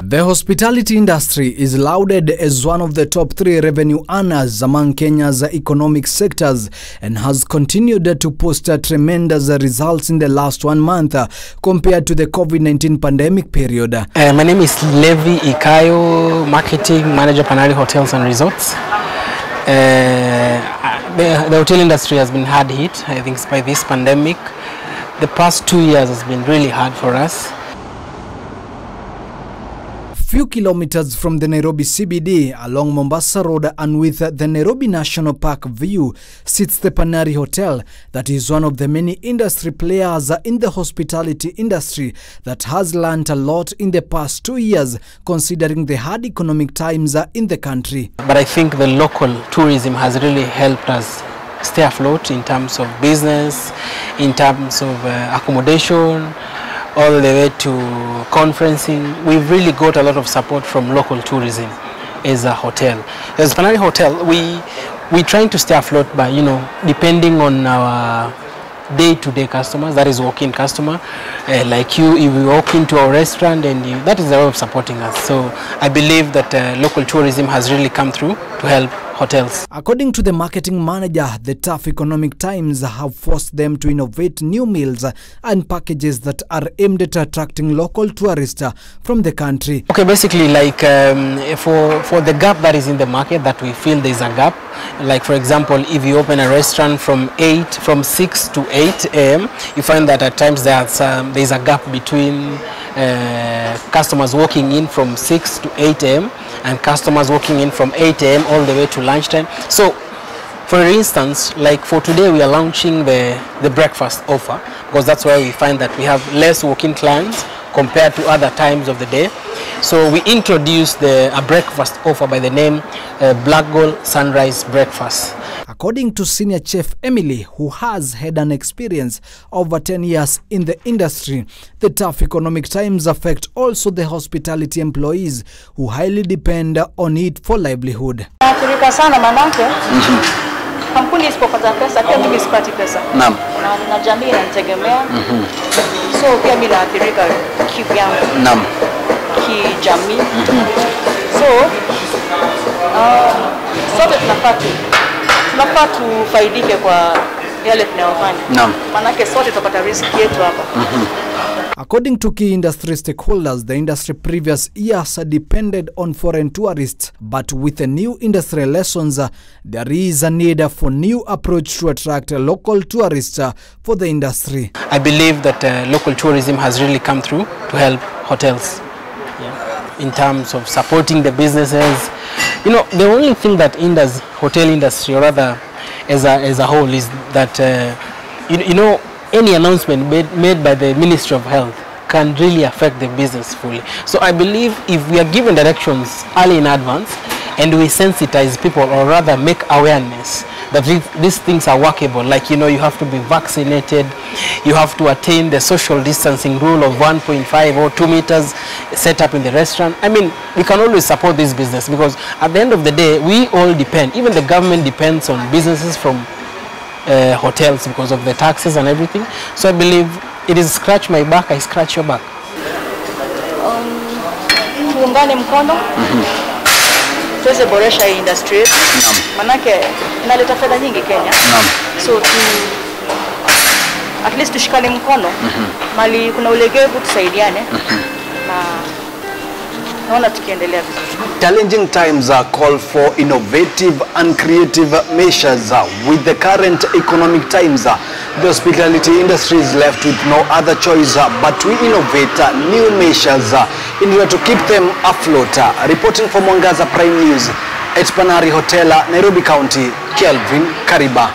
The hospitality industry is lauded as one of the top 3 revenue earners among Kenya's economic sectors and has continued to post tremendous results in the last 1 month compared to the COVID-19 pandemic period. My name is Levi Ikayo, Marketing Manager, Panari Hotels and Resorts. The hotel industry has been hard hit, I think, by this pandemic. The past 2 years has been really hard for us. Few kilometers from the Nairobi CBD along Mombasa Road and with the Nairobi National Park view sits the Panari Hotel, that is one of the many industry players in the hospitality industry that has learned a lot in the past 2 years considering the hard economic times in the country. But I think the local tourism has really helped us stay afloat in terms of business, in terms of accommodation, all the way to conferencing. We've really got a lot of support from local tourism as a hotel. As Panari Hotel, we're trying to stay afloat by, depending on our day-to-day customers, that is walk-in customer. Like you, if you walk into our restaurant, and that is the way of supporting us. So I believe that local tourism has really come through to help hotels. According to the marketing manager, the tough economic times have forced them to innovate new meals and packages that are aimed at attracting local tourists from the country. Okay, basically, like for the gap that is in the market that we feel there is a gap. Like for example, if you open a restaurant from 6 to 8 a.m., you find that at times there is a gap between customers walking in from 6 to 8 a.m. and customers walking in from 8 a.m. all the way to lunchtime. So, for instance, like for today, we are launching the breakfast offer because that's where we find that we have less walk-in clients compared to other times of the day. So we introduced a breakfast offer by the name Black Gold Sunrise Breakfast. According to Senior Chef Emily, who has had an experience over 10 years in the industry, the tough economic times affect also the hospitality employees who highly depend on it for livelihood. Sana manake. Kampuni isipopata pesa, pia mimi sipati pesa. Naam. Na jamii inanitegemea. So pia mimi naathirika kivyangu. Naam. Kijamii. So sote tunafaa tufaidike kwa yale tunayofanya. Naam. Manake sote tutapata riziki yetu hapa. According to key industry stakeholders, the industry previous years depended on foreign tourists, but with the new industry lessons, there is a need for new approach to attract local tourists for the industry. I believe that local tourism has really come through to help hotels in terms of supporting the businesses. The only thing that hinders hotel industry, or rather as a whole, is that any announcement made by the Ministry of Health can really affect the business fully. So I believe if we are given directions early in advance and we sensitize people, or rather make awareness that these things are workable, like you have to be vaccinated, you have to attain the social distancing rule of 1.5 or 2 meters set up in the restaurant. I mean, we can always support this business because at the end of the day, we all depend, even the government depends on businesses from hotels because of the taxes and everything. So I believe it is scratch my back, I scratch your back. Tuungane mkono. Tuweze boresha industry. Manake inaleta fedha nyingi Kenya. So at least tushikane mkono. Mali kuna ulegevu tusaidiane. Challenging times call for innovative and creative measures. With the current economic times, the hospitality industry is left with no other choice but to innovate new measures in order to keep them afloat. Reporting from Mwangaza Prime News at Panari Hotel, Nairobi County, Kelvin Kariba.